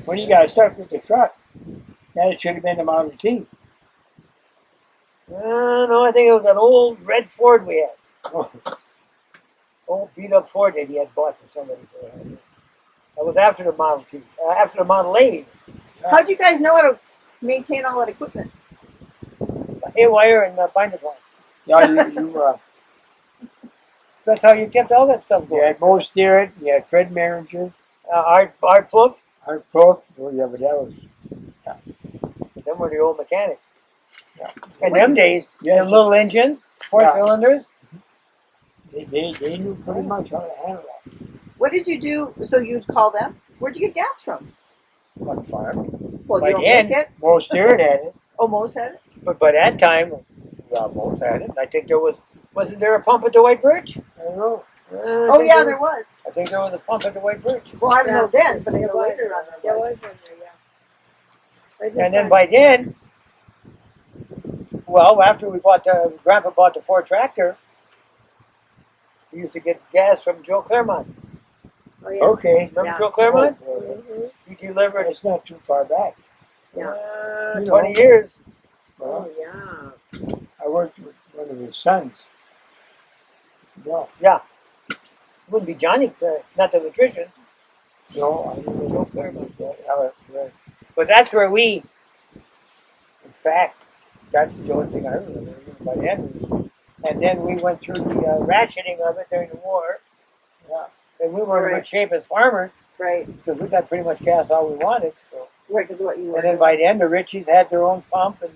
When you got stuck with the truck, that should have been the Model T. No, I think it was an old red Ford we had. Old beat up Ford that he had bought from somebody. That was after the Model T, after the Model A. How'd you guys know how to maintain all that equipment? Haywire and binder plant. Yeah, That's how you kept all that stuff you going. had Mo Steering, you had Fred Maringer, Art Pluff, Art Prof. Oh, yeah, but that was. them were the old mechanics. Yeah. In them days, Yeah, the little engines, four Yeah. cylinders. They knew pretty much how to handle that. What did you do? So you'd call them? Where'd you get gas from? On the farm. Well, By you don't then- make it. Mo Steering had it. Oh, Mo's had it. But by that time, most had it. I think wasn't there a pump at the White Birch? I don't know. Oh yeah, there was. I think there was a pump at the White Birch. Well, I don't know then, but I There know was. later on There there was. was one there, yeah. And then by then, well, after Grandpa bought the Ford tractor, we used to get gas from Joe Claremont. Oh, yeah. Okay. Remember Yeah. Joe Claremont? Mhm. He delivered It's not too far back. Yeah. 20 years. Oh, Well, yeah. I worked with one of his sons. No, Wouldn't be Johnny, not the electrician. no, I didn't know Claremont. Yeah. But that's where we, in fact, that's the only thing I remember by then. And then we went through the rationing of it during the war. Yeah. And we were in Right. good shape as farmers Right. because we got pretty much gas all we wanted. So. Right, because what you were. And then by then, the Richies had their own pump, and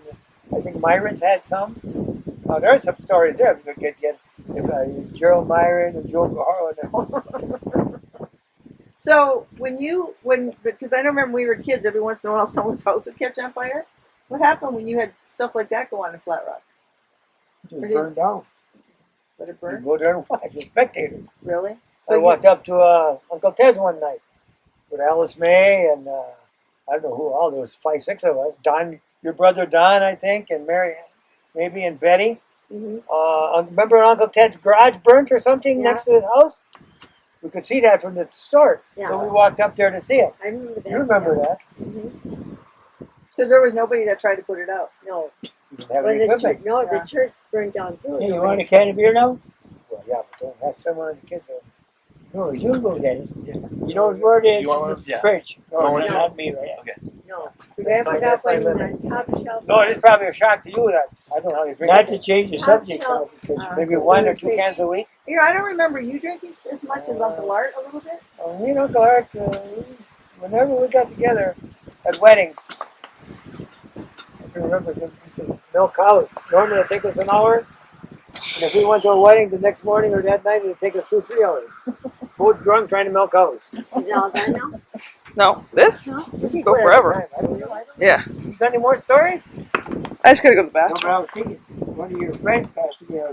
I think Myron's had some. There's some stories there. If you could get Gerald Myron and Joe Garland. So because I don't remember when we were kids, every once in a while someone's house would catch on fire. What happened when you had stuff like that go on in Flat Rock? Just burned down. Did it You burn? go there and watch with spectators. Really? I walked up to Uncle Ted's one night with Alice May and I don't know who all. There was 5, 6 of us. Don, your brother Don, I think, and Mary, maybe, and Betty. Mm-hmm. Remember Uncle Ted's garage burnt or something Yeah. next to his house? We could see that from the store. Yeah. So we walked up there to see it. I remember that. You remember that? Mm-hmm. So there was nobody that tried to put it out. No. You didn't have When any the equipment. church, no, Yeah. the church burned down too. Hey, you want a can of beer now? Well, yeah, but don't have someone of the kids. No, you go get it. You know where it is? You want one? In the Yeah. fridge. No, Want one? not me, right? No. We wrapped it up on the top shelf. No, it's probably a shock to you that I don't know how you drink Not to it. change the subject, though, because Maybe 1 or 2 cans a week. You know, I don't remember you drinking as much as Uncle Art a little bit. You know, Clark, whenever we got together at weddings, I can remember we used to milk cows. Normally it'd take us an hour. And if we went to a wedding the next morning or that night, it'd take us 2, 3 hours. Both drunk trying to milk cows. Is it all done now? No, this can go forever. I don't know. Yeah. You got any more stories? I just gotta go to the no, but bathroom. I was thinking, one of your friends passed away.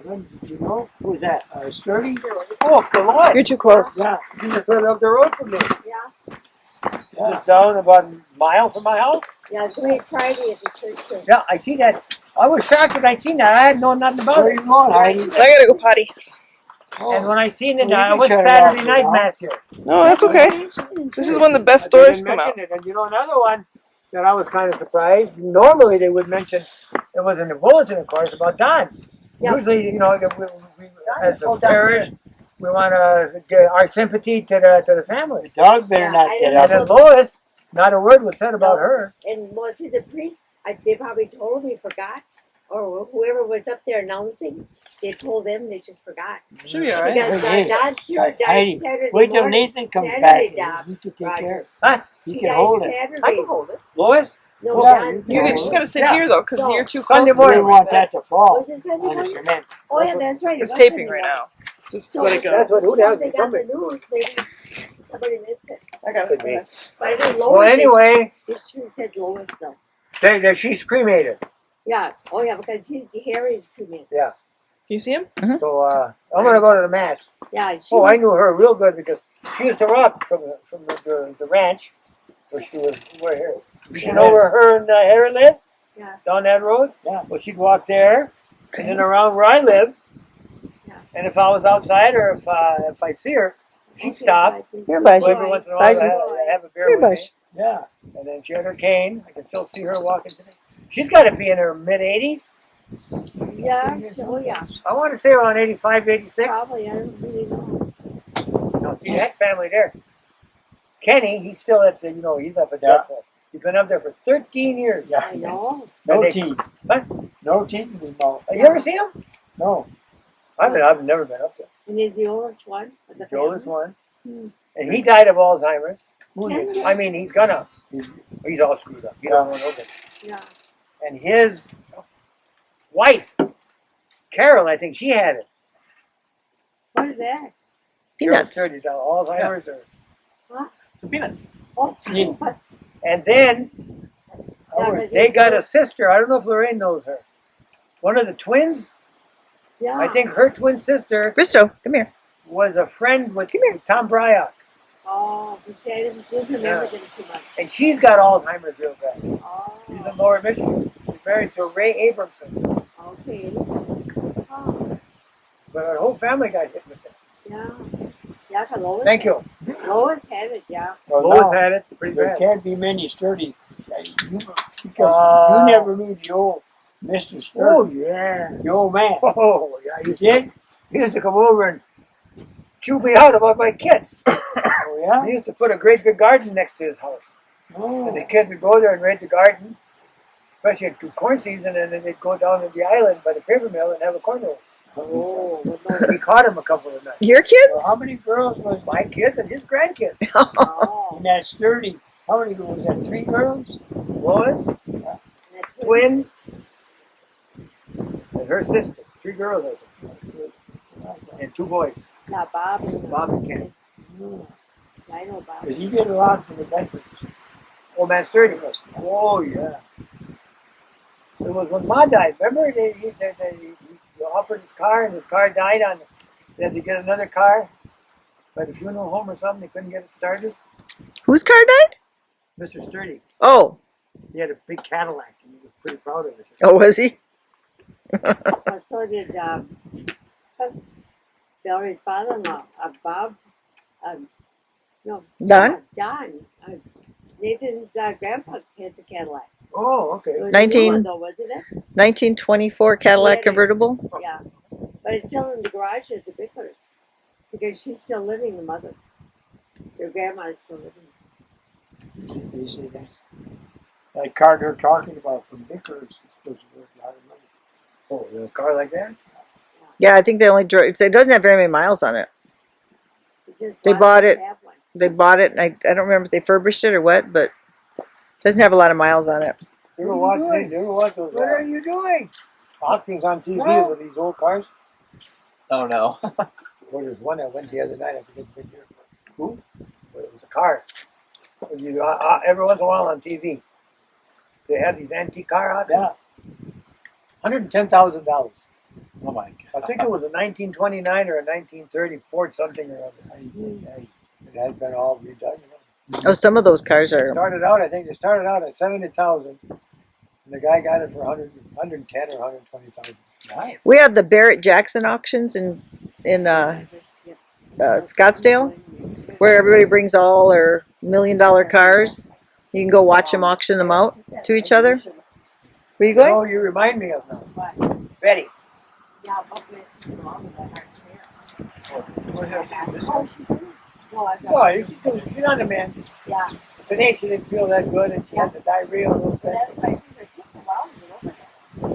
Did you know? Who was that? Sturdy? Oh, come on. You're too close. Yeah. You just lived up the road from me. Yeah. Yeah. Just down about a mile from my house. Yeah, it's Great Friday at the church. Too. Yeah, I see that. I was shocked when I seen that. I had known nothing about Where it. you going, Heidi? I gotta go potty. And when I seen it, Well, you I can went shut it Saturday off night now. mass here. No, that's okay. This is when the best They stories didn't come out. mention it. And you know another one that I was kind of surprised. Normally they would mention it was in the bulletin, of course, about Don. Yeah. Usually, you know, we as a Oh, Don parish, we want to give our sympathy to the family. The dog better Yeah, not I get don't up. And then Lois, not a word was said about her. And was it the priest? They probably told him he forgot. Or whoever was up there announcing, they told them they just forgot. Should be alright. Because Hey, Don Heidi, died Saturday wait till morning. Nathan comes Saturday, back. Doc, You can take Roger. care of it. Huh? You He can died hold it. Saturday. I can hold it. Lois? No, Yeah, Don. you You can just gotta sit Yeah. here though, because No. you're too Sunday close. We morning. to want everything. that to fall Was it Sunday on the morning? cement. Oh yeah, that's right. It's was taping Sunday right morning. now. Just So let it go. That's what who the hell they is got the coming? news. Maybe somebody missed it. I got Could it. be. Okay. But I know Lois. Well, anyway, It sure said Lois though. she's cremated. Yeah. Oh yeah, because Harry's too many. Can you see him? So I'm going to go to the mass. Yeah. She Oh, was, I knew her real good because she used to rock from the ranch where she was. You know where her and Harry lived? Yeah. Down that road? Yeah. Well, she'd walk there and then around where I live. Yeah. And if I was outside or if I'd see her, She'd stop. Here, Buzz. So every once in a while, Buzz. I'd have a beer Here, with Buzz. me. Yeah. And then she had her cane. I can still see her walking today. She's got to be in her mid-80s. Yeah, oh yeah, I want to say around 85, 86. probably. I don't really know. No, see that family there. Kenny, he's still at the, he's up at that. He's been up there for 13 years. I know. No They- teeth. What? No teeth in his mouth. You ever see him? No. I've never been up there. And he's the oldest one of the The oldest family. one. Hmm. And he died of Alzheimer's. Who is it? I mean, he's gonna. He's all screwed up. You don't know that. Yeah. And his wife, Carol, I think she had it. What is that? Peanuts. Carol died of Alzheimer's. Some peanuts. Oh, Yeah. what? And then Yeah, they got a sister. I don't know if Lorraine knows her. One of the twins. Yeah. I think her twin sister Bristow, come here. was a friend with Come here. Tom Bryock. Oh, but I didn't remember them too much. And she's got Alzheimer's real bad. Oh, She's in Lower Michigan. She's married to Ray Abramson. okay. Oh, But her whole family got hit with it. yeah. Yeah, 'cause Lois. Thank you. Lois had it, yeah. Well, Lois now, had it pretty there bad. can't be many sturdies. Because Uh, you never knew the old Mr. Sturdy, Oh, yeah. the old man. Oh, yeah. You He used to come over and chew me out about my kids. Oh, yeah? He used to put a great big garden next to his house. Oh. And the kids would go there and raid the garden, especially at corn season, and then they'd go down to the island by the paper mill and have a corn roast. Oh. We caught him a couple of nights. Your Well, kids? how many girls was My kids and his grandkids. Oh. in that sturdy? How many was that? 3 girls? Lois, That's it. twin, and her sister. 3 girls, I think. And 2 boys. Yeah, Bob and Bob and Ken. I know Bob. Because he did a lot for the veterans. Old man Sturdy. Oh, yeah. It was when Ma died. Remember, he offered his car, and his car died on. They had to get another car by the funeral home or something. They couldn't get it started. Whose car died? Mr. Sturdy. Oh. He had a big Cadillac, and he was pretty proud of it. Oh, was he? But so did Valerie's father-in-law, Bob. No. Don? Don. Nathan's grandpa has a Cadillac. Oh, okay. It was 19 a new one, though, wasn't it? 1924 Cadillac convertible. Yeah. But it's still in the garage at the Bickers. Because she's still living, the mother. Your grandma is still living. They say that car they're talking about from Vickers is supposed to worth a lot of money. Oh, a car like that? Yeah, I think they only drove. It doesn't have very many miles on it. It's just They why bought we it. have one. They bought it, and I don't remember if they furbished it or what, but it doesn't have a lot of miles on it. You ever watch those? What are you doing? Auctions on TV with these old cars. Oh no. Well, there's one that went the other night. I forget the year. Who? But it was a car. Every once in a while on TV, they have these antique car auctions. Yeah. $110,000. Oh my I god. think it was a 1929 or a 1930 Ford something or other. It has been all redone. Oh, some of those cars They are. started out at 700,000, and the guy got it for 110 or 120,000. Nice. We have the Barrett Jackson auctions in Scottsdale, where everybody brings all their $1 million cars. You can go watch them auction them out to each other. Where you going? Oh, you remind me of now. What? Betty. Yeah, but my sister mom was at our chair. Oh, No, I've got she's on the mend. yeah. Today she didn't feel that good, and she had the diarrhea a little But bit. that's why it takes a while to get over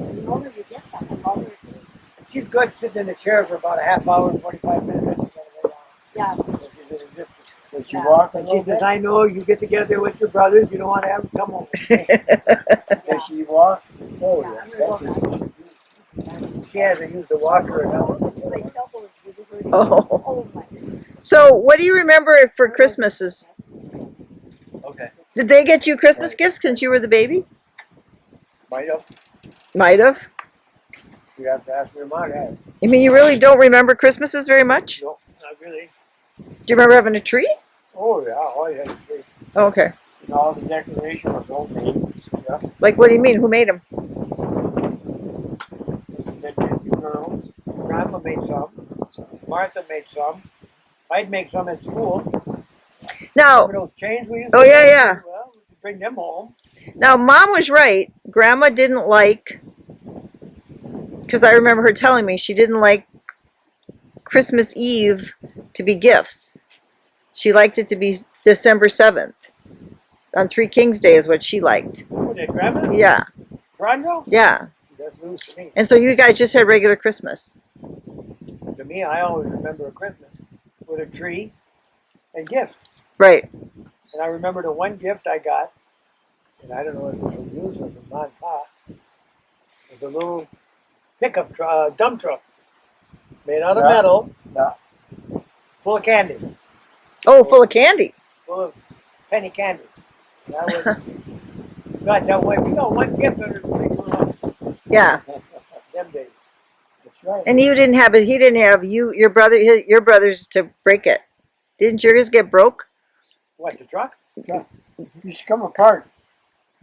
that. The older you get, the longer it takes. She's good sitting in the chair for about a half hour, 45 minutes. Then she's gonna lay down. Yeah. So she's in resistance. But she Yeah. walked And she says, "I know you get together with your brothers. You don't want to have them come over." Does she walk? Oh Yeah, yeah, I'm gonna that's go it. She hasn't used the walker enough. My elbow is really hurting. Oh. Oh my. So, what do you remember for Christmases? Okay. Did they get you Christmas gifts since you were the baby? Might have. Might have. You have to ask your mom. Yeah. I mean, you really don't remember Christmases very much? No, not really. Do you remember having a tree? Oh yeah, all you had to say. Oh, okay. And all the decoration was homemade. Yeah. Like, what do you mean? Who made them? That did the girls. Grandma made some. Martha made some. I'd make some at school. Now, Remember those chains we used oh to yeah, make? yeah. Well, we could bring them home. Now, Mom was right. Grandma didn't like, because I remember her telling me she didn't like Christmas Eve to be gifts. She liked it to be December 7th. On Three Kings Day is what she liked. Who did, Grandma? Yeah, Roger? yeah. That's news to me. And so you guys just had regular Christmas. To me, I always remember a Christmas with a tree and gifts. Right. And I remember the one gift I got, and I don't know if it was used or from Mom and Pa. It was a little pickup dump truck made out of Yeah. metal, Yeah. full of candy, Oh, full of candy. full of penny candy. And I was got that way. We got one gift under the tree Yeah. them days. That's right. And you didn't have it. He didn't have your brothers to break it. Didn't yours get broke? What, the truck? It used to come apart.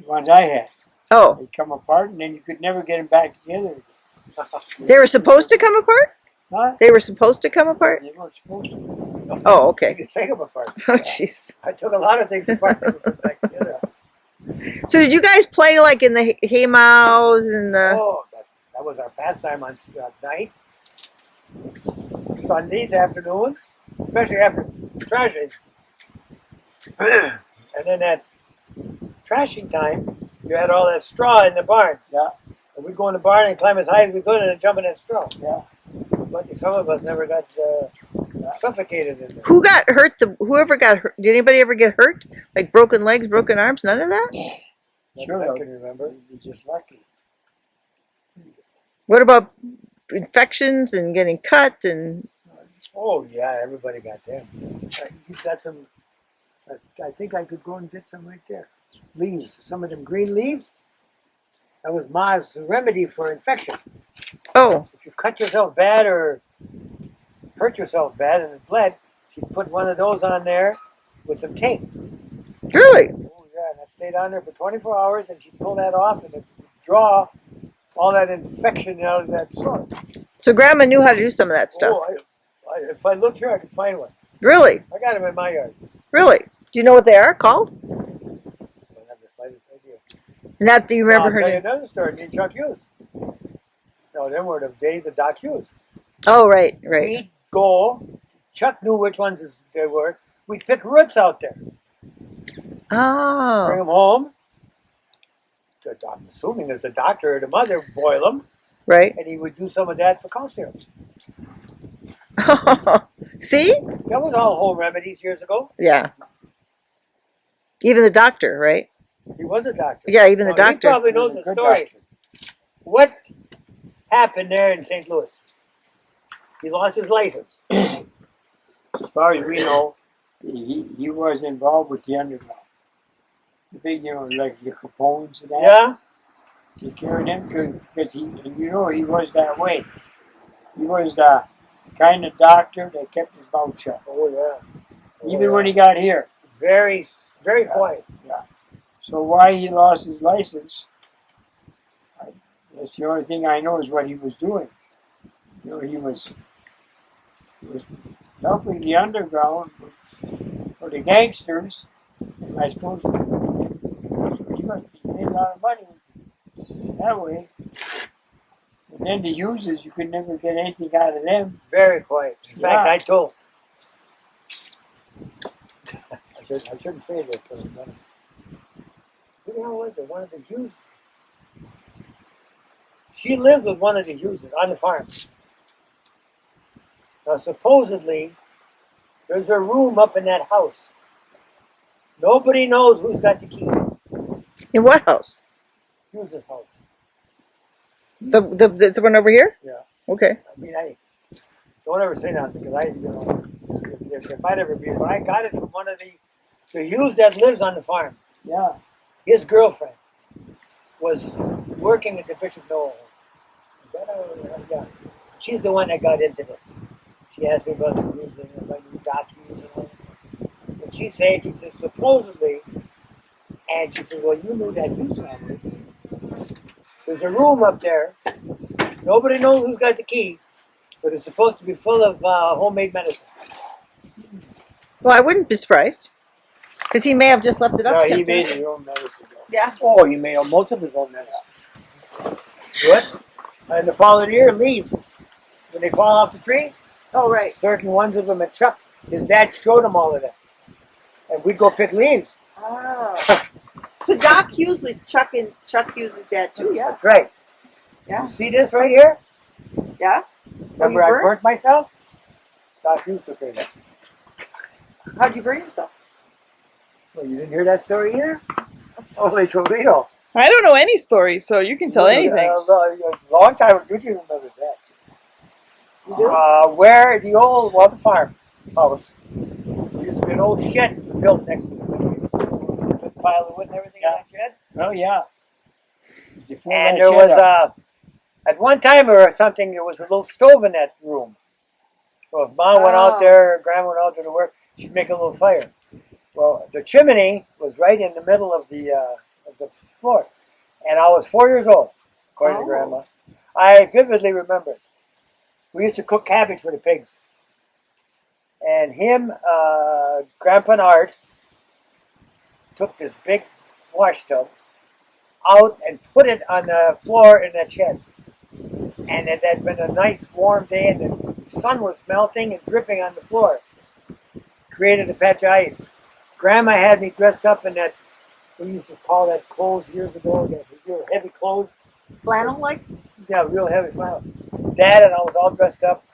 The ones I had. Oh, They'd come apart and then you could never get them back together. they were supposed to come apart? Huh? They were supposed to come apart? They weren't supposed to. Oh, You okay. could take them apart. Oh, jeez. I took a lot of things apart and put them back together. So did you guys play like in the hay mows and the? Oh, that was our pastime on night. Sundays, afternoons, especially after trashing. And then at trashing time, you had all that straw in the barn. Yeah. And we'd go in the barn and climb as high as we could and then jump in that straw. Yeah. But some of us never got suffocated in there. Who got hurt? Whoever got hurt? Did anybody ever get hurt? Like broken legs, broken arms? None of that. Not Sure. that I can remember. You'd be just lucky. What about infections and getting cut and? Oh, yeah, everybody got them. You got some, I think I could go and get some right there. Leaves, some of them green leaves. That was Ma's remedy for infection. Oh, If you cut yourself bad or hurt yourself bad and it bled, she'd put one of those on there with some tape. really? Oh, yeah, and that stayed on there for 24 hours and she'd pull that off and it would draw all that infection out of that sore. So Grandma knew how to do some of that stuff. Oh, if I looked here, I could find one. Really? I got them in my yard. Really? Do you know what they are called? I don't have the slightest idea. And that do you remember her I'll tell you name? another story. Me and Chuck Hughes. No, them were the days of Doc Hughes. Oh, right, right. We'd go. Chuck knew which ones they were. We'd pick roots out there, bring Oh, them home. I'm assuming it's the doctor or the mother boil them, right. and he would do some of that for cough syrup. See? That was all home remedies years ago. Yeah. Even the doctor, right? He was a doctor. Yeah, even the Now, he doctor. probably knows the Good story. doctor. What happened there in St. Louis? He lost his license. As far as we know, he was involved with the underground. The big, like the Capones and that. Yeah? Take care of them because he, and he was that way. He was the kind of doctor that kept his mouth shut. Oh, yeah. Even when he got here. Very, very quiet. So why he lost his license, that's the only thing I know is what he was doing. He was helping the underground for the gangsters. And I suppose he must be made a lot of money that way. And then the users, you could never get anything out of them. Very quiet. In fact, Yeah. I told. I shouldn't say this, but who the hell was it? One of the users. She lived with one of the users on the farm. Now, supposedly, there's a room up in that house. Nobody knows who's got the key. In what house? User's house. The one over here? Yeah. Okay. I mean, I don't ever say nothing because if I'd ever be, but I got it from one of the youth that lives on the farm. Yeah. His girlfriend was working at the Bishop Noel. Yeah. She's the one that got into this. She asked me about the music and about the documents and all that. And she says supposedly, and she said, well, you knew that Hughes family. There's a room up there. Nobody knows who's got the key, but it's supposed to be full of homemade medicine. Well, I wouldn't be surprised. Because he may have just left it up No, to he him. made his own medicine. Yeah. Oh, he made most of his own medicine. What? And the following year, leaves. When they fall off the tree, Oh, right. certain ones of them, and Chuck, his dad showed him all of that. And we'd go pick leaves. Oh. So Doc Hughes was Chuck Hughes' dad too, yeah. That's right. Yeah. You see this right here? Yeah? Remember I burnt myself? Doc Hughes took care of that. How'd you burn yourself? Well, you didn't hear that story either? Holy Toledo. I don't know any story, so you can tell anything. A long time ago, you remember that. You do? Where the old, the farm house. There used to be an old shed built next to it. Big pile of wood and everything in that shed. Oh, yeah. Before And that there shed was, up. at one time or something, there was a little stove in that room. So if Mom went out there, or Grandma went out there to work, she'd make a little fire. Well, the chimney was right in the middle of the floor. And I was 4 years old, according to Grandma. I vividly remember it. We used to cook cabbage for the pigs. And him, Grandpa and Art, took this big wash tub out and put it on the floor in that shed. And it had been a nice warm day and the sun was melting and dripping on the floor. Created a patch of ice. Grandma had me dressed up in that, we used to call that clothes years ago, that real heavy clothes. Flannel like? Yeah, real heavy flannel. Dad and I was all dressed up.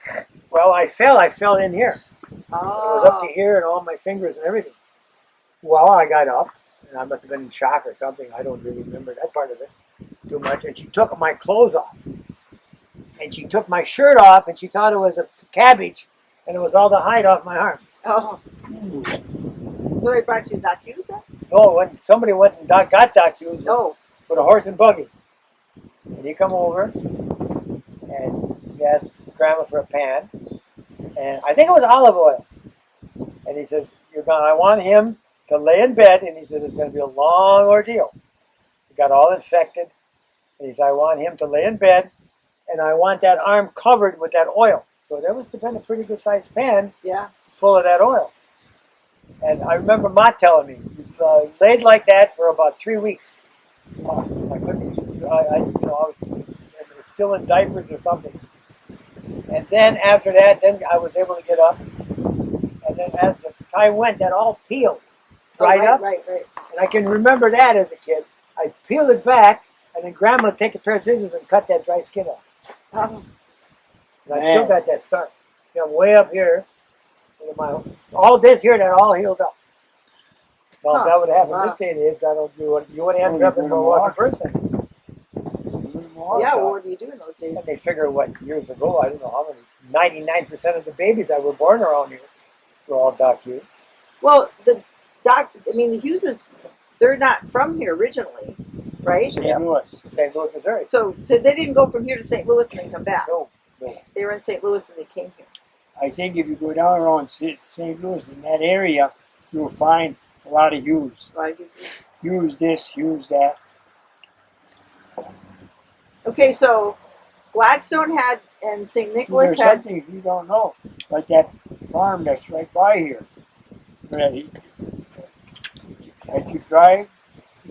Well, I fell in here. Oh. It was up to here and all my fingers and everything. Well, I got up, and I must have been in shock or something. I don't really remember that part of it too much. And she took my clothes off. And she took my shirt off, and she thought it was a cabbage, and it was all the hide off my arm. Oh. So they brought you Doc Hughes then? No, when somebody went and got Doc Hughes with a horse and buggy. And he come over, and he asked Grandma for a pan, and I think it was olive oil. And he says, I want him to lay in bed, and he said, it's going to be a long ordeal. He got all infected, and he said, I want him to lay in bed, and I want that arm covered with that oil. So that must have been a pretty good-sized pan full of that oil. And I remember Ma telling me, he laid like that for about 3 weeks. I couldn't, I was still in diapers or something. And then after that, then I was able to get up. And then as the time went, that all peeled, dried up. Right. And I can remember that as a kid. I peeled it back, and then Grandma would take a pair of scissors and cut that dry skin off. Oh. And I still got that scar. I'm way up here. All this here, that all healed up. Well, if that would happen this day and age, I don't do it. You would have to have been a walking person. Yeah, well, what do you do in those days? And they figure years ago, I don't know how many, 99% of the babies that were born around here were all Doc Hughes. Well, the Hugheses, they're not from here originally, right? St. Louis, Missouri. So they didn't go from here to St. Louis and then come back. No. They were in St. Louis and they came here. I think if you go down around St. Louis in that area, you'll find a lot of Hughes. Hughes this, Hughes that. Okay, so Gladstone had and St. Nicholas There's had. something you don't know, like that farm that's right by here. As you drive,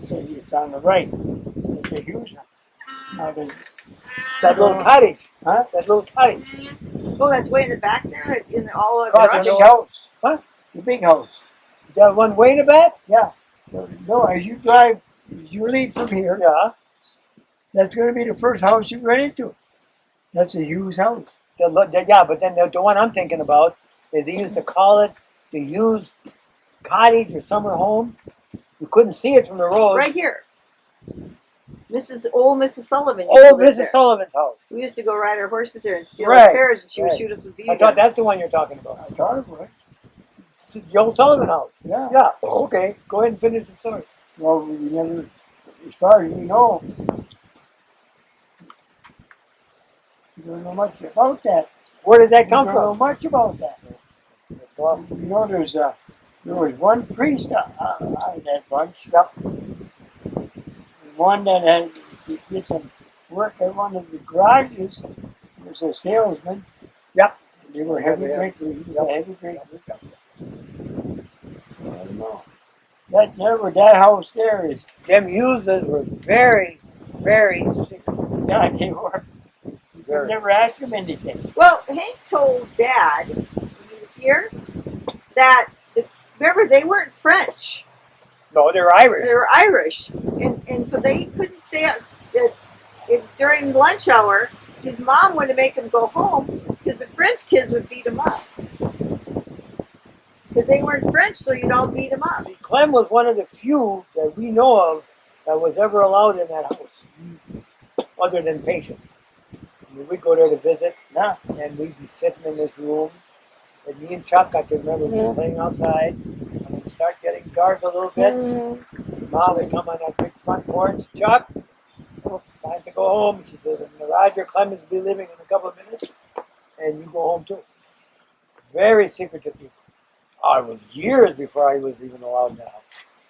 it's on the right. It's a Hughes house. Now that little cottage. Huh? That little cottage. Oh, that's way in the back there, in all of Across the big house. Huh? The big house. That one way in the back? Yeah. No, as you drive, as you leave from here, that's going to be the first house you run into. That's a Hughes house. But then the one I'm thinking about is they used to call it the Hughes cottage or summer home. You couldn't see it from the road. Right here. Mrs. Sullivan. Old Mrs. Sullivan's house. We used to go ride our horses there and steal our pears, and she would shoot us with BB guns. I thought that's the one you're talking about. I thought it was. It's the old Sullivan house. Yeah. Yeah. Okay. Go ahead and finish the story. Well, we never, as far as we know, we don't know much about that. Where did that come We don't know from? much about that. Well, you know, there was one priest out of that bunch. Yep. One that did some work at one of the garages was a salesman. Yep. They were heavy drinkers. He was a heavy drinker. don't know. That house there is, Them Hugheses were very, very sick. yeah, they were. You could never ask him anything. Well, Hank told Dad when he was here that remember they weren't French. No, they're Irish. They were Irish, and so they couldn't stay up during lunch hour. His mom wanted to make him go home because the French kids would beat him up. Because they weren't French, so you'd all beat him up. See, Clem was one of the few that we know of that was ever allowed in that house, other than patients. I mean, we'd go there to visit, Yeah. and we'd be sitting in this room. And me and Chuck, I can remember, we were playing outside, and we'd start getting dark a little bit. Mom would come on that big front porch. Chuck, time to go home. She says, and Roger Clemens will be leaving in a couple of minutes, and you go home too. Very secretive people. Oh, it was years before I was even allowed in the house.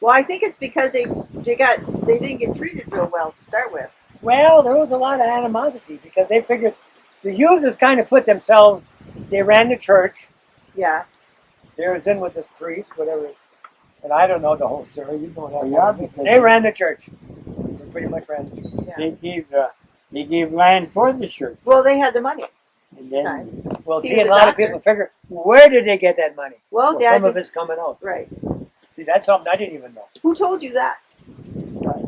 Well, I think it's because they didn't get treated real well to start with. Well, there was a lot of animosity because they figured the Hugheses kind of put themselves, they ran the church. Yeah. They was in with this priest, whatever. And I don't know the whole story. You know that. Yeah, because They ran the church. They pretty much ran the church. Yeah. They gave land for the church. Well, they had the money. And then, Well, He see, was a a lot of doctor. people figure, where did they get that money? Well, Well, Dad some of just it's coming out. right. See, that's something I didn't even know. Who told you that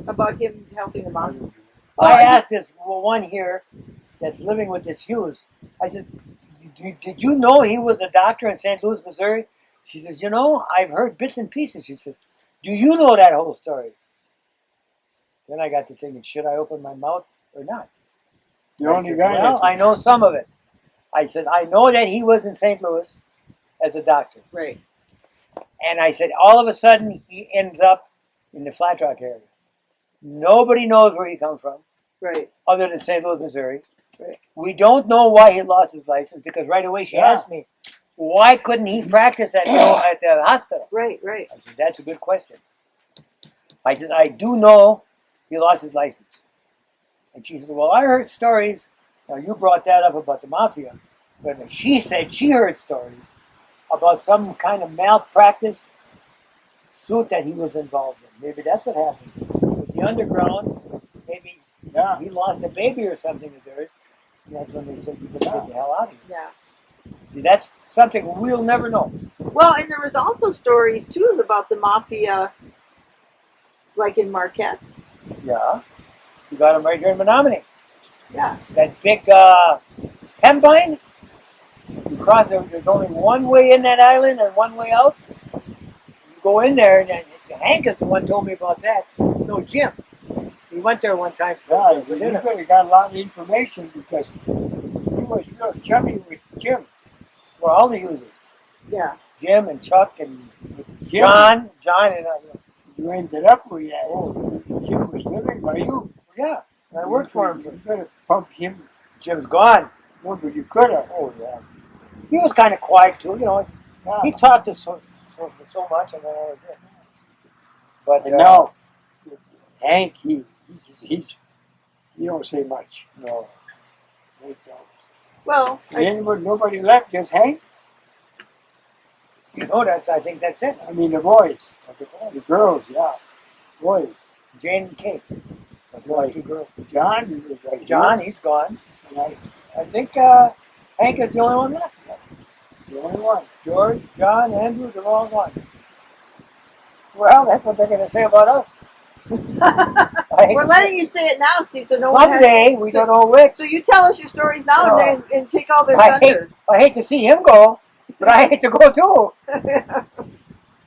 about him helping them out? I asked this one here that's living with this Hughes. I said, did you know he was a doctor in St. Louis, Missouri? She says, you know, I've heard bits and pieces. She says, do you know that whole story? Then I got to thinking, should I open my mouth or not? the I only said, guy well, I know some of it. I said, I know that he was in St. Louis as a doctor. Right. And I said, all of a sudden, he ends up in the Flat Rock area. Nobody knows where he comes from, Right. other than St. Louis, Missouri. Right. We don't know why he lost his license, because right away she Yeah. asked me, why couldn't he practice at the hospital? Right. Right. I said, that's a good question. I said, I do know he lost his license. And she said, well, I heard stories. Now, you brought that up about the mafia. But she said she heard stories about some kind of malpractice suit that he was involved in. Maybe that's what happened. With the underground, maybe Yeah. he lost a baby or something of theirs. And that's when they said, you better get the hell out of here. Yeah. See, that's something we'll never know. Well, and there was also stories too about the mafia, like in Marquette. Yeah. You got him right here in Menominee. Yeah. That big Pembine. You cross there, there's only one way in that island and one way out. You go in there, and Hank is the one who told me about that. No, Jim. He went there one time Yeah, for you dinner. got a lot of information because he was chummy with Jim. For all the users. Yeah. Jim and Chuck and Jim, John and I. you ended up with that. Oh, Jim was living by you. Yeah, I worked for him. You could have pumped him. Jim's gone. No, but you could have. Oh, yeah. He was kind of quiet too, you know. Yeah. He talked to so much, and then that was it. But And now, Hank, he don't say much. no. Hank don't. Well, Nobody left, just Hank. You know, I think that's it. I mean, the boys. The girls, yeah. Boys. Jane and Kate. That's two girls. John was right John, here. he's gone. And I think Hank is the only one left. the only one. George, John, Andrew, they're all gone. Well, that's what they're going to say about us. we're letting you say it now, see, so no one has. Someday, we don't know which. So you tell us your stories now No. and take all their I thunder. hate to see him go, but I hate to go too.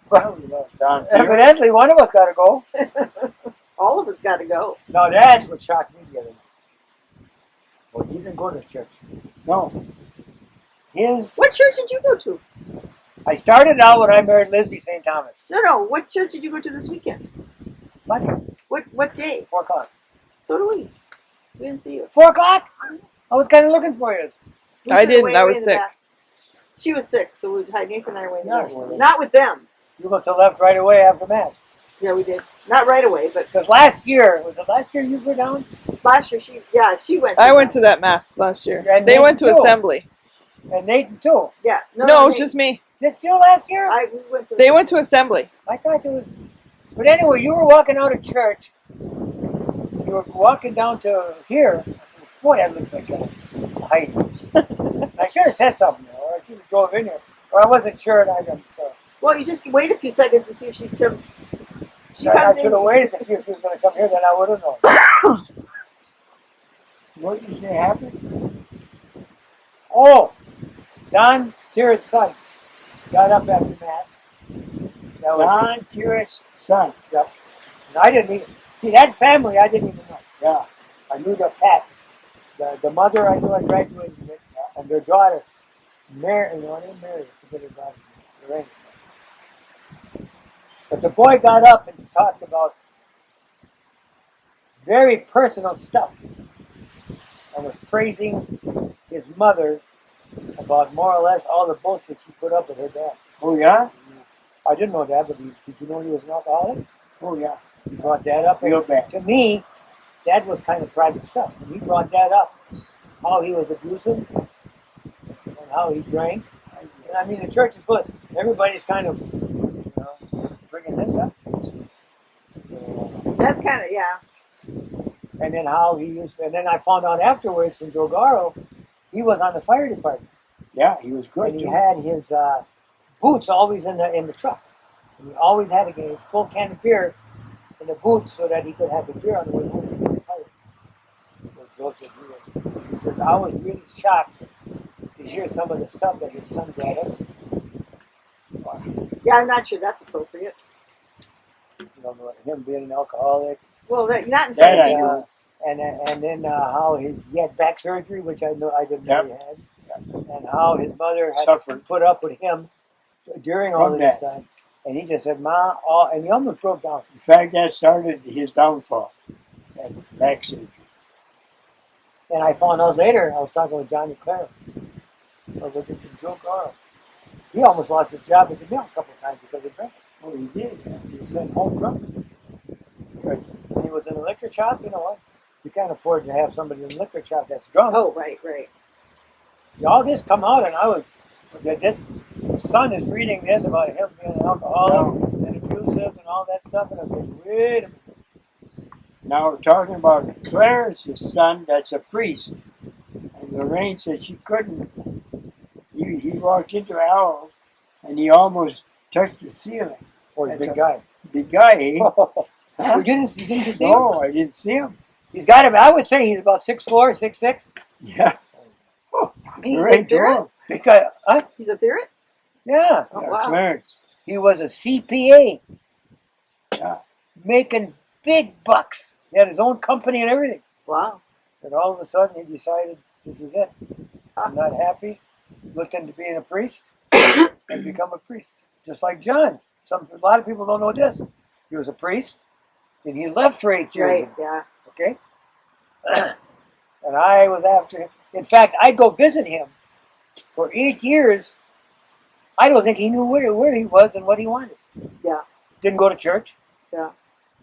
Well, Down here. evidently, one of us got to go. All of us got to go. No, that's what shocked me the other night. Well, he didn't go to church. No. What church did you go to? I started out when I married Lizzie St. Thomas. No. What church did you go to this weekend? Monday, What day? 4 o'clock. So do we. We didn't see you. 4 o'clock? I was kind of looking for you. We I stood didn't. way, I way was in the sick. back. She was sick, so Nathan and I were in the Yeah, back. well, Not with them. You must have left right away after Mass. Yeah, we did. Not right away, but Because last year, was it last year you were down? last year she went. I went to that mass last year. And They Nathan went to too. assembly. And Nathan too. Yeah. No, it was just me. This still last year? We went to. They went to assembly. I thought there was. But anyway, you were walking out of church. You were walking down to here. Boy, that looks like a height. I should have said something, or I should have drove in here. Or I wasn't sure, and I didn't. Well, you just wait a few seconds and see if she I comes should have waited to see if she was going to come here, then I would have known. What did you say happened? Oh, Don Tyrrell's son got up after Mass. That was, Don Tyrrell's son. yep. And I didn't even, see that family I didn't even know. Yeah. I knew the Pat. The mother I knew I graduated with, and their daughter, Mary, I didn't Mary, I forget her daughter, Lorraine. But the boy got up and talked about very personal stuff and was praising his mother about more or less all the bullshit she put up with her dad. Oh, yeah? I didn't know that, but did you know he was an alcoholic? Oh, yeah. He brought that up. Real bad. To me, that was kind of private stuff. And he brought that up, how he was abusive and how he drank. And I mean, the church is full. Everybody's kind of, bringing this up. That's kind of, yeah. And then how he used to, and then I found out afterwards from Joe Garo, he was on the fire department. Yeah, he was good. And he too. had his boots always in the truck. And he always had a full can of beer in the boots so that he could have the beer on the way home from the fire. He says, I was really shocked to hear some of the stuff that his son brought up. Yeah, I'm not sure that's appropriate. You know, him being an alcoholic. Well, not in That front I of you. know. And then how he had back surgery, which I didn't know he had, and how his mother had Suffered. put up with him during all From of this that. time, and he just said, "Ma," and he almost broke down. In fact, that started his downfall. That back surgery. And I found out later, I was talking with Johnny Clara, with Joe Carl. He almost lost his job at the mill a couple of times because of drinking. Oh, he did. He was sent home drunk. Because when he was in a liquor shop, you know what? You can't afford to have somebody in a liquor shop that's drunk. Oh, right, right. All this come out, and I was, this son is reading this about him being an alcoholic and abusive and all that stuff, and I was like, wait a minute. Now we're talking about Clarence's son that's a priest. And Lorraine said she couldn't. He walked into the house and he almost touched the ceiling. Oh, he's a That's big guy. Big guy, eh? You didn't see him? No, I didn't see him. He's got him, I would say he's about 6'4", 6'6". Yeah. He's a Right, theorist? Joe. Big guy, huh? He's a theorist? Yeah. Oh, Yeah, wow. Clarence. He was a CPA. Yeah. Making big bucks. He had his own company and everything. Wow. And all of a sudden he decided, this is it. I'm not happy. Looked into being a priest and become a priest. Just like John. A lot of people don't know this. He was a priest and he left for 8 years. Right, yeah. Okay? And I was after him. In fact, I'd go visit him for 8 years. I don't think he knew where he was and what he wanted. Yeah. Didn't go to church. Yeah.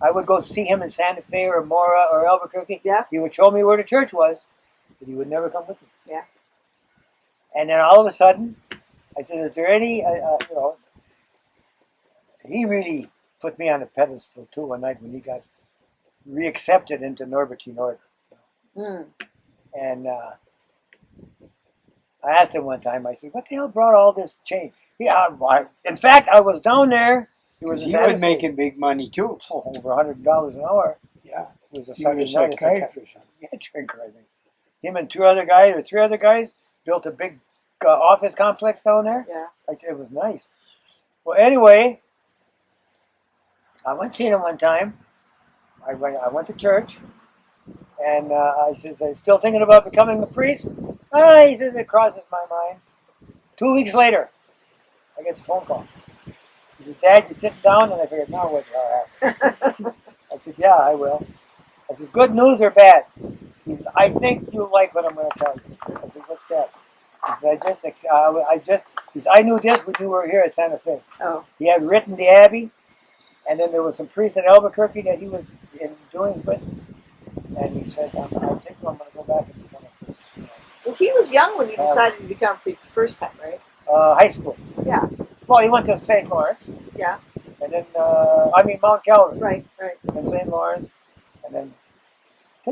I would go see him in Santa Fe or Mora or Albuquerque. Yeah. He would show me where the church was, but he would never come with me. Yeah. And then all of a sudden, I said, is there any, he really put me on a pedestal too one night when he got reaccepted into Norbertine Order. Mm. And I asked him one time, I said, what the hell brought all this change? In fact, I was down there. He was in He Santa was Fe. making big money too. Over $100 an hour. Yeah. He was a He was a Sunday night psychiatrist. drinker, I think. Him and 3 other guys built a big office complex down there. Yeah. I said it was nice. Well, anyway, I went to see him one time. I went to church, and I says, I'm still thinking about becoming a priest. He says, it crosses my mind. 2 weeks later, I get a phone call. He says, Dad, you sitting down? And I figured, now what the hell happened? I said, yeah, I will. I said, good news or bad? He says, I think you'll like what I'm going to tell you. I said, what's that? He said, I knew this when you were here at Santa Fe. Oh. He had written the Abbey, and then there was some priests in Albuquerque that he was doing with. And he said, I think I'm going to go back and become a priest. Well, he was young when he decided to become a priest the first time, right? High school. Yeah. Well, he went to St. Lawrence. Yeah. And then, Mount Calvary. Right. And St. Lawrence. And then.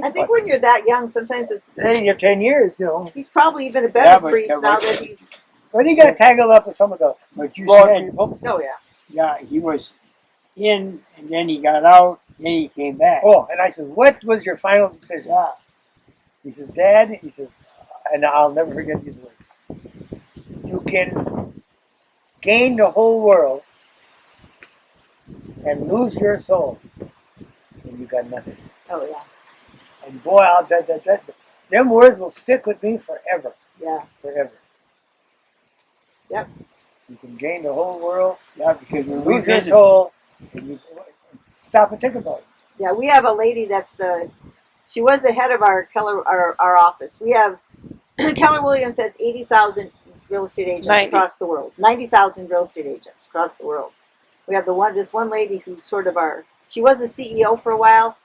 I think when you're that young, sometimes it's, Hey, you're 10 years, you know. he's probably even a Yeah, better but- priest yeah, now but- that he's. When he got tangled up with some of the But you Lord said, people. Oh yeah. yeah, he was in, and then he got out, then he came back. Oh, and I said, what was your final decision? Yeah. He says, Dad, he says, and I'll never forget these words. You can gain the whole world and lose your soul, and you got nothing. Oh yeah. And boy, them words will stick with me forever. Yeah. Forever. Yep. You can gain the whole world, Yeah, because when we lose your visit, soul, and you stop and think about it. Yeah. We have a lady that's she was the head of our our office. We have Keller Williams has 80,000 real estate agents 90. across the world. 90,000 real estate agents across the world. We have this one lady who's sort of she was a CEO for a while.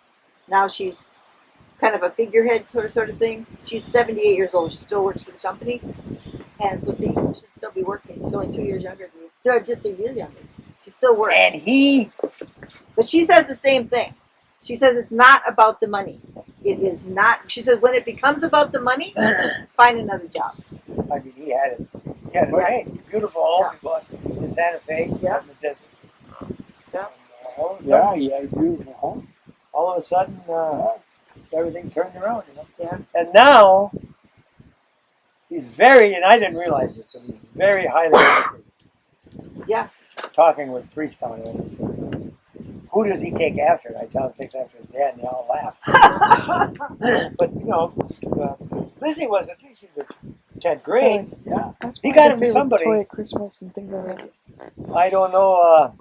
Now she's kind of a figurehead sort of thing. She's 78 years old. She still works for the company. And so, see, she should still be working. She's only 2 years younger than me. They're just a year younger. She still works. And But she says the same thing. She says it's not about the money. It is not. She says when it becomes about the money, find another job. I mean, he had it. He had it. Yeah. Hey, beautiful home he bought in Santa Fe, Yeah. in the desert. Yeah. All of a yeah, sudden, he had a beautiful home. all of a sudden everything turned around. You know? Yeah. And now he's very, and I didn't realize it, but he's very highly educated. Yeah. Talking with priests on it, he said, who does he take after? I tell him he takes after his dad, and they all laugh. But Lizzie was at least in the 10th grade. Yeah. That's He my got him favorite somebody. toy at Christmas and things like that. I don't know.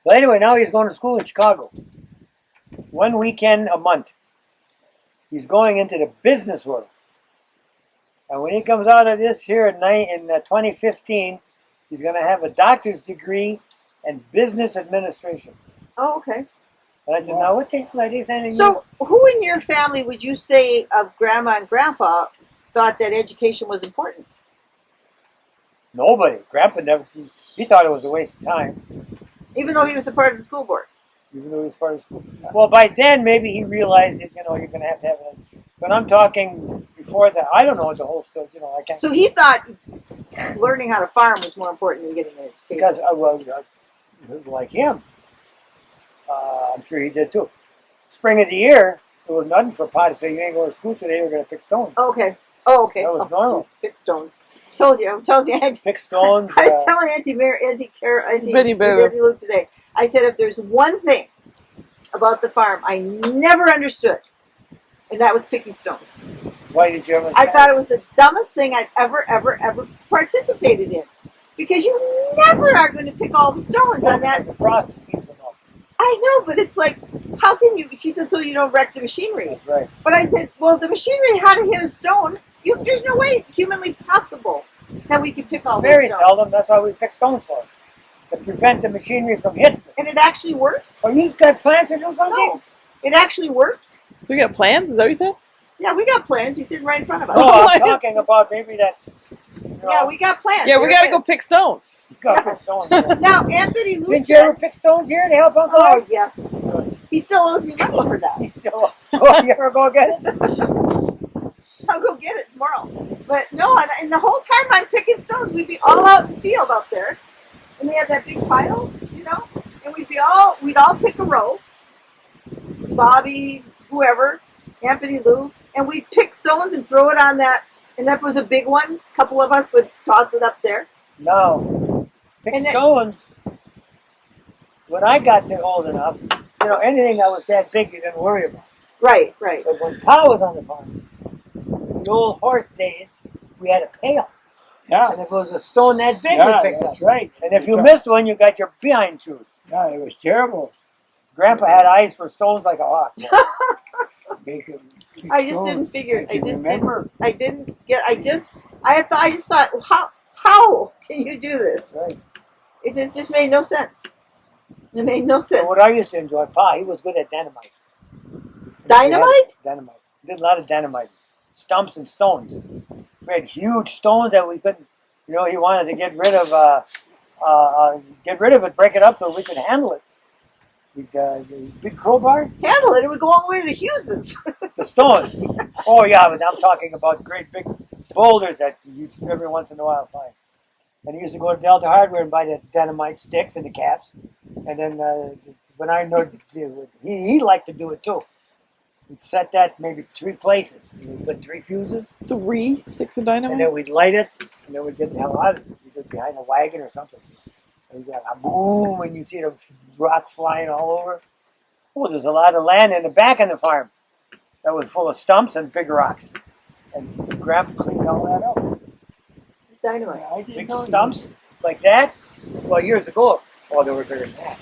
But anyway, now he's going to school in Chicago. One weekend a month. He's going into the business world. And when he comes out of this here in 2015, he's going to have a doctor's degree in business administration. Oh, okay. And I said, now what the hell are they sending you? So, who in your family would you say of Grandma and Grandpa thought that education was important? Nobody. Grandpa never, he thought it was a waste of time, Even though he was a part of the school board. even though he was part of school. Well, by then, maybe he realized that, you're going to have it. But I'm talking before that. I don't know the whole stuff. I can't. So he thought learning how to farm was more important than getting an education. Because, like him, I'm sure he did too. Spring of the year, there was nothing for Pa to say, you ain't going to school today, we're going to pick stones. Okay. Oh, okay. That was normal. geez, pick stones. Told you. Auntie. Pick stones. I was telling Auntie Betty Bella. Lou today. I said if there's one thing about the farm I never understood, and that was picking stones. Why did you ever? I thought it was the dumbest thing I've ever participated in. Because you never are going to pick all the stones on that. The frost keeps them up. I know, but it's like, how can you? She said, so you don't wreck the machinery. That's right. But I said, well, the machinery, how to hit a stone, there's no way humanly possible that we could pick all Very those stones. seldom. That's why we pick stones for. To prevent the machinery from hitting. And it actually worked. Oh, you just got plants or do something? No, it actually worked. Do we got plans? Is that what you said? Yeah, we got plans. You're sitting right in front of us. No, I'm talking about maybe that. Yeah, we got plans. Yeah, we There gotta it go is. pick stones. You got pick stones. Now, Anthony Lou Didn't you ever said, pick stones here to help Uncle oh, Art? yes. He still owes me money for that. Oh, you ever go get it? I'll go get it tomorrow. But no, and the whole time I'm picking stones, we'd be all out in the field out there. And we had that big pile, and we'd all pick a row. Bobby, whoever, Anthony Lou, and we'd pick stones and throw it on that. And that was a big one. A couple of us would toss it up there. No. Pick And then- stones. When I got there old enough, anything that was that big, you didn't worry about. Right, right. But when Pa was on the farm, in the old horse days, we had a pail. Yeah. And if it was a stone that big, Yeah, we picked that's up. right. And if you missed one, you got your behind chewed. Yeah, it was terrible. Grandpa had eyes for stones like a hawk. They could pick I just stones. didn't figure. I can remember. I just thought, how can you do this? Right. It just made no sense. It made no So sense. what I used to enjoy, Pa, he was good at dynamite. Dynamite? Dynamite. Did a lot of dynamite. Stumps and stones. We had huge stones that we couldn't. You know, he wanted to get rid of it, break it up so we could handle it. The big crowbar, Handle it. It would go all the way to the Hugheses. the stone. Oh yeah, but I'm talking about great big boulders that you every once in a while find. And he used to go to Delta Hardware and buy the dynamite sticks and the caps. And then when I know he liked to do it too. We'd set that maybe 3 places. We'd put 3 fuses, 3 sticks of and then dynamite. we'd light it, and then we'd get the hell out of it. We'd get behind a wagon or something. And you got a boom, and you see the rock flying all over. Oh, there's a lot of land in the back of the farm that was full of stumps and big rocks. And Grandpa cleaned all that up. Dynamite. I didn't Big know stumps like that. Well, years ago, they were bigger than that.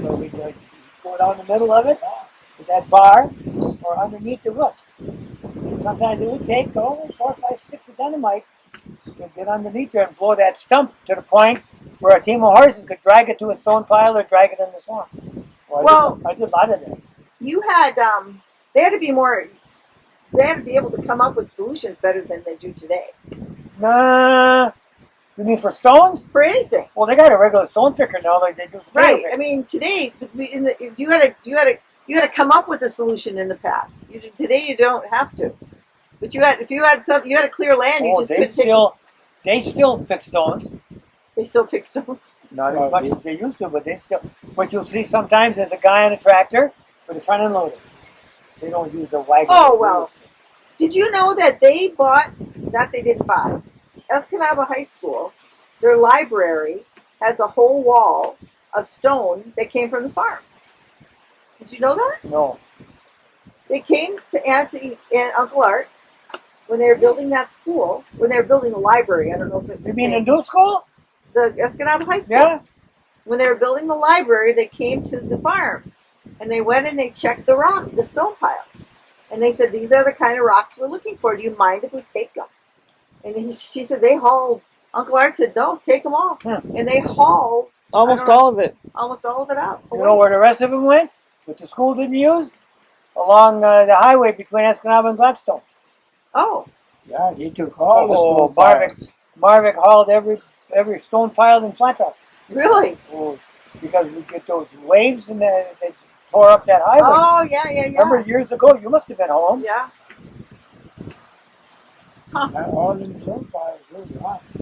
So we'd go down the middle of it with that bar or underneath the roofs. Sometimes it would take 4 or 5 sticks of dynamite to get underneath there and blow that stump to the point where a team of horses could drag it to a stone pile or drag it in the swamp. I did a lot of that. You had they had to be more. They had to be able to come up with solutions better than they do today Nah, you mean for stones? for anything. Well, they got a regular stone picker now, like they do. For Right. everything. I mean, today you had to come up with a solution in the past. Today you don't have to. But you had you had a clear land. You just couldn't they still pick stones. They still pick stones. Not as much as they used to, but they still. What you'll see sometimes is a guy on a tractor with a front end loader. They don't use the wagon. Oh well. Did you know that they bought? That they didn't buy. Escanaba High School, their library has a whole wall of stone that came from the farm. Did you know that? No. They came to Auntie and Uncle Art when they were building that school, when they were building the library. I don't know if it was You mean the new school? the Escanaba High School. Yeah. When they were building the library, they came to the farm and they went and they checked the stone pile. And they said, these are the kind of rocks we're looking for. Do you mind if we take them? And she said, they hauled. Uncle Art said, no, take them all. And they hauled Almost all of it. almost all of it out. You know where the rest of them went? What the school didn't use? Along the highway between Escanaba and Gladstone. Oh, Yeah, he took all the stone piles. Marvick hauled every stone pile in Flat Rock. really? Oh, because we get those waves and they tore up that highway. Oh, yeah. Remember years ago? You must have been home. Yeah. All them stone piles, those rocks.